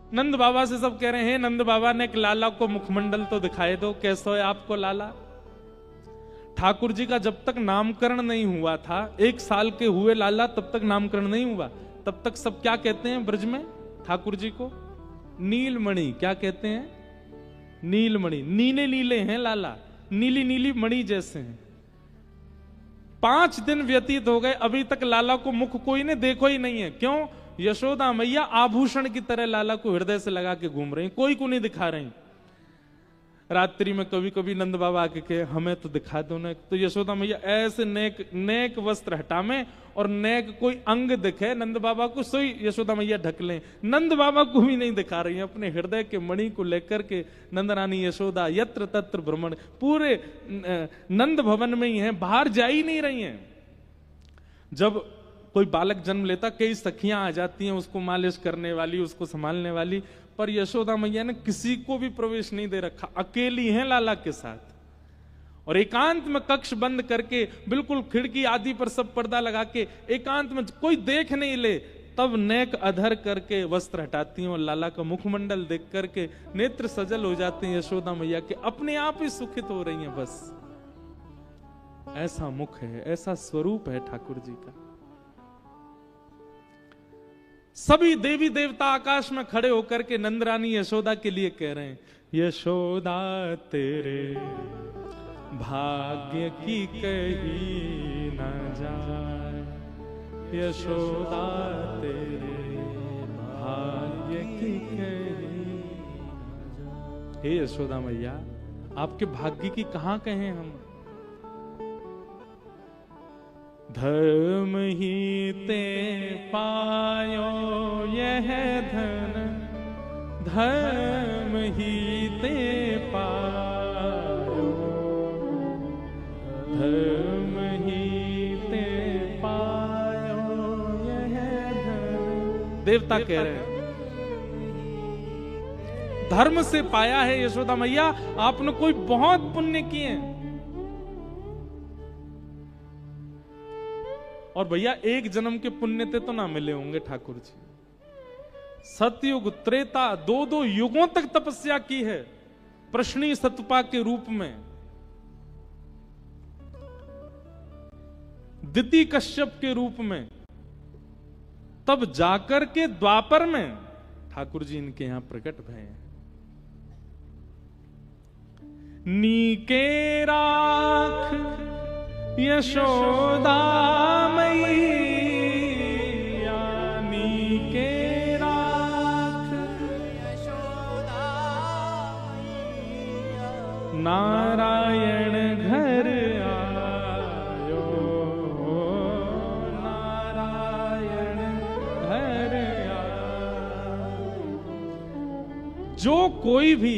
नंद बाबा से सब कह रहे हैं, नंद बाबा ने एक लाला को मुखमंडल तो दिखाए दो, कैसा है आपको लाला। ठाकुर जी का जब तक नामकरण नहीं हुआ था, 1 साल के हुए लाला, तब तक नामकरण नहीं हुआ। तब तक सब क्या कहते हैं ब्रज में ठाकुर जी को? नीलमणि। क्या कहते हैं? नीलमणि। नीले नीले हैं लाला, नीली नीली मणि जैसे हैं। 5 दिन व्यतीत हो गए, अभी तक लाला को मुख कोई ने देखो ही नहीं है। क्यों? यशोदा मैया आभूषण की तरह लाला को हृदय से लगा के घूम रही, कोई को नहीं दिखा रही। रात्रि में कभी कभी नंद बाबा आके कहे हमें तो दिखा दो ना, तो यशोदा मैया ऐसे नेक नेक वस्त्र हटावे और नेक कोई अंग दिखे नंद बाबा को, सोई यशोदा मैया ढक लें। नंद बाबा को भी नहीं दिखा रही है, अपने हृदय के मणि को लेकर के नंद रानी यशोदा यत्र तत्र भ्रमण, पूरे नंद भवन में ही है, बाहर जा ही नहीं रही हैं। जब कोई बालक जन्म लेता, कई सखियां आ जाती हैं उसको मालिश करने वाली, उसको संभालने वाली, पर यशोदा मैया ने किसी को भी प्रवेश नहीं दे रखा, अकेली हैं लाला के साथ। और एकांत में कक्ष बंद करके, बिल्कुल खिड़की आदि पर सब पर्दा लगा के, एकांत में कोई देख नहीं ले, तब नेक अधर करके वस्त्र हटाती हैं और लाला का मुखमंडल देख करके नेत्र सजल हो जाते हैं यशोदा मैया के, अपने आप ही सुखित हो रही हैं। बस ऐसा मुख है, ऐसा स्वरूप है ठाकुर जी का। सभी देवी देवता आकाश में खड़े होकर के नंदरानी यशोदा के लिए कह रहे हैं, यशोदा तेरे भाग्य की कही न जाए, यशोदा तेरे भाग्य की कही न जाए। हे यशोदा मैया, आपके भाग्य की कहां कहें हम। धर्म ही ते पायो यह धन, धर्म ही ते पायो, धर्म ही ते पायो यह धन। देवता कह रहे हैं धर्म से पाया है यशोदा मैया, आपने कोई बहुत पुण्य किए हैं। और भैया 1 जन्म के पुण्य ते तो ना मिले होंगे ठाकुर जी, सतयुग त्रेता 2-2 युगों तक तपस्या की है प्रश्नी सतपा के रूप में। दिति कश्यप के रूप में, तब जाकर के द्वापर में ठाकुर जी इनके यहां प्रकट भय हैं। नीके राख यशोदा मैया, नीके राख यशोदा मैया, नारायण घर आयो, नारायण घर आयो। जो कोई भी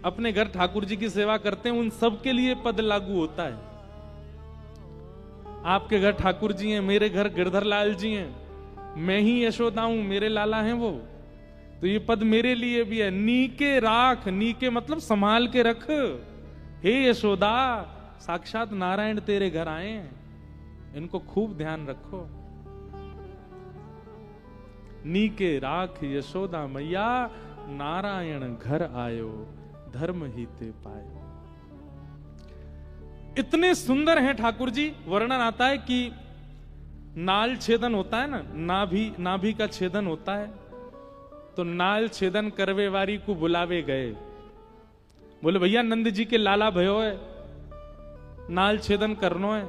अपने घर ठाकुर जी की सेवा करते हैं, उन सब के लिए पद लागू होता है। आपके घर ठाकुर जी हैं, मेरे घर गिरधर लाल जी हैं, मैं ही यशोदा हूं, मेरे लाला हैं वो, तो ये पद मेरे लिए भी है। नीके राख, नीके मतलब संभाल के रख, हे यशोदा साक्षात नारायण तेरे घर आए हैं, इनको खूब ध्यान रखो। नीके राख यशोदा मैया, नारायण घर आयो, धर्म ही ते पायो। इतने सुंदर हैं ठाकुर जी, वर्णन आता है कि नाल छेदन होता है ना, नाभि का छेदन होता है, तो नाल छेदन करवे वारी को बुलावे गए, बोले भैया नंद जी के लाला भयो है, नाल छेदन करनो है।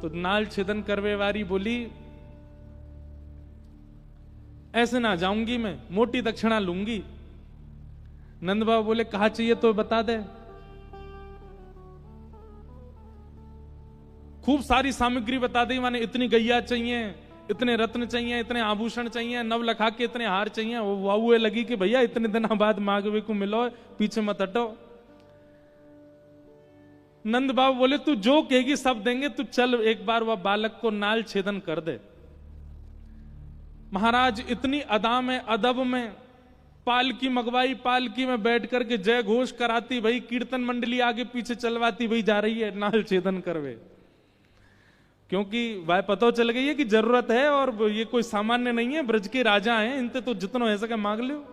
तो नाल छेदन करवे वारी बोली ऐसे ना जाऊंगी मैं, मोटी दक्षिणा लूंगी। नंद बाबा बोले कहा चाहिए तो बता दे। खूब सारी सामग्री बता दी, माने इतनी गैया चाहिए, इतने रत्न चाहिए, इतने आभूषण चाहिए, नव लखा के इतने हार चाहिए। वो वाहुए लगी कि भैया इतने दिनों बाद मांगवे को मिलो, पीछे मत हटो। नंद बाबा बोले तू जो कहेगी सब देंगे, तू चल एक बार वह बालक को नाल छेदन कर दे। महाराज इतनी अदा में, अदब में पालकी मंगवाई, पालकी में बैठ करके जय घोष कराती, भाई कीर्तन मंडली आगे पीछे चलवाती, भाई जा रही है नाल छेदन करवे। क्योंकि वह पता चल गई है कि जरूरत है और ये कोई सामान्य नहीं है, ब्रज के राजा हैं, इनते तो जितना हो सके मांग लो।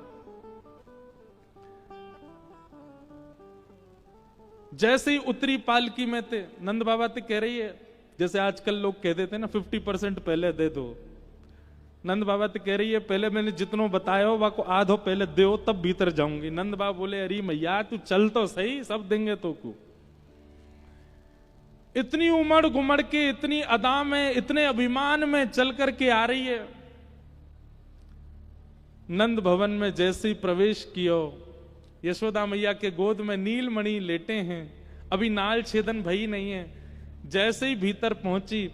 जैसे ही उतरी पालकी में थे, नंद बाबा ते कह रही है, जैसे आजकल लोग कह देते ना 50% पहले दे दो, नंद बाबा तो कह रही है पहले मैंने जितनो बताया हो वाको आधो पहले दो तब भीतर जाऊंगी। नंद बाबा बोले अरे मैया तू चल तो सही, सब देंगे तो को। इतनी उमड़ घुमड़ के, इतनी अदा में, इतने अभिमान में चल करके आ रही है। नंद भवन में जैसे ही प्रवेश कियो, यशोदा मैया के गोद में नीलमणि लेटे हैं, अभी नाल छेदन भई नहीं है। जैसे ही भीतर पहुंची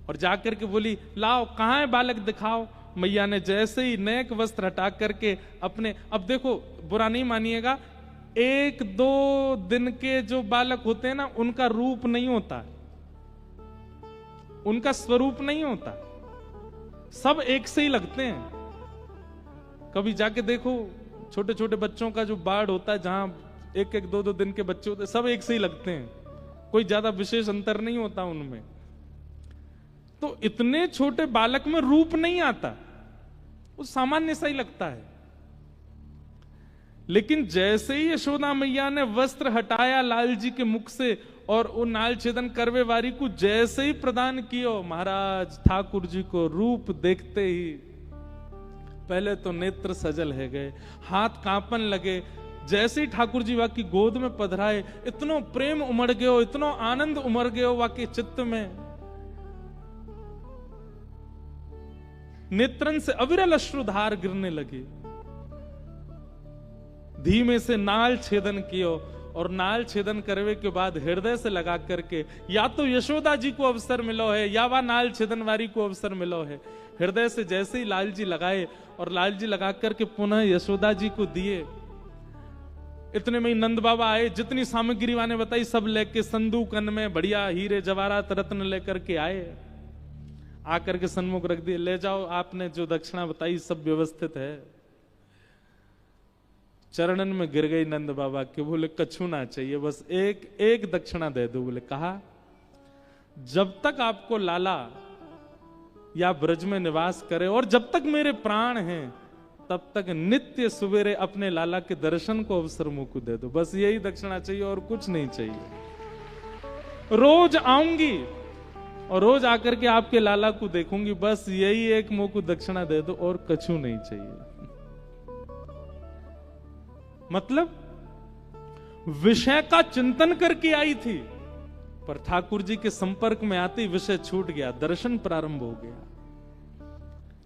और जाकर के बोली लाओ कहां है बालक दिखाओ। मैया ने जैसे ही नेक वस्त्र हटा करके अपने, अब देखो बुरा नहीं मानिएगा, 1-2 दिन के जो बालक होते हैं ना उनका रूप नहीं होता, उनका स्वरूप नहीं होता, सब एक से ही लगते हैं। कभी जाके देखो छोटे छोटे बच्चों का जो बाढ़ होता है, जहां 1-2 दिन के बच्चे होते हैं, सब एक से ही लगते हैं, कोई ज्यादा विशेष अंतर नहीं होता उनमें। तो इतने छोटे बालक में रूप नहीं आता, वो सामान्य सा ही लगता है। लेकिन जैसे ही यशोदा मैया ने वस्त्र हटाया लाल जी के मुख से और वो नाल छेदन करवे वारी को जैसे ही प्रदान कियो, महाराज ठाकुर जी को रूप देखते ही पहले तो नेत्र सजल है गए, हाथ कांपन लगे। जैसे ही ठाकुर जी वाकी गोद में पधराए, इतनो प्रेम उमड़ गयो, इतनो आनंद उमड़ गयो वाके चित्त में, नेत्रन से अविरल अश्रुधार गिरने लगे। धीमे से नाल छेदन कियो और नाल छेदन करवे के बाद हृदय से लगा करके, या तो यशोदा जी को अवसर मिलो है या वह नाल छेदन वारी को अवसर मिलो है। हृदय से जैसे ही लाल जी लगाए और लाल जी लगा करके पुनः यशोदा जी को दिए। इतने में ही नंद बाबा आए, जितनी सामग्री वाने बताई सब लेके संदूकन में बढ़िया हीरे जवाहरात रत्न लेकर के आए, आकर के सन्मुख रख दिए, ले जाओ आपने जो दक्षिणा बताई सब व्यवस्थित है। चरणन में गिर गई नंद बाबा के, बोले कछु ना चाहिए, बस एक दक्षिणा दे दो। बोले कहा जब तक आपको लाला या ब्रज में निवास करे और जब तक मेरे प्राण हैं तब तक नित्य सवेरे अपने लाला के दर्शन को अवसर मुंह को दे दो, बस यही दक्षिणा चाहिए और कुछ नहीं चाहिए। रोज आऊंगी और रोज आकर के आपके लाला को देखूंगी, बस यही एक मुंह को दक्षिणा दे दो और कछु नहीं चाहिए। मतलब विषय का चिंतन करके आई थी, पर ठाकुर जी के संपर्क में आते ही विषय छूट गया, दर्शन प्रारंभ हो गया,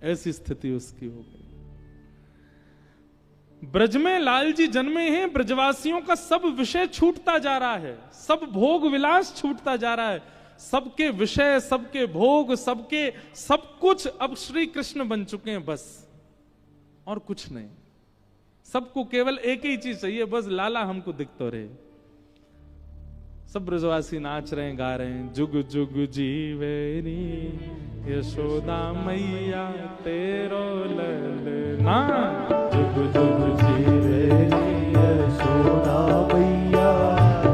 ऐसी स्थिति उसकी हो गई। ब्रज में लाल जी जन्मे हैं, ब्रजवासियों का सब विषय छूटता जा रहा है, सब भोग विलास छूटता जा रहा है, सबके विषय, सबके भोग, सबके सब कुछ अब श्री कृष्ण बन चुके हैं, बस और कुछ नहीं। सबको केवल एक ही चीज चाहिए, बस लाला हमको दिखतो रहे। सब ब्रजवासी नाच रहे हैं, गा रहे हैं, जुग जुग जीवेरी यशोदा मैया तेरो ललना, जुग जुग जीवेरी यशोदा मैया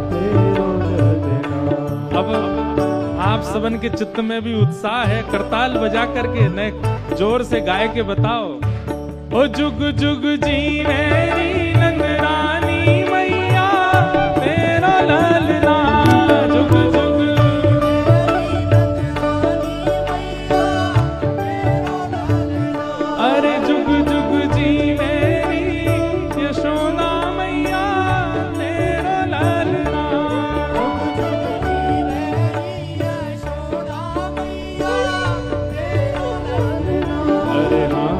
तेरो ललना। अब आप सबन के चित्त में भी उत्साह है, करताल बजा करके न जोर से गाय के बताओ, ओ जुग जुग जीवेरी नंदरानी मैया तेरा ललना, जुग जुग अरे जुग जुग जीवेरी यशोदा मैया तेरा ललना, अरे हाँ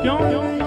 क्यों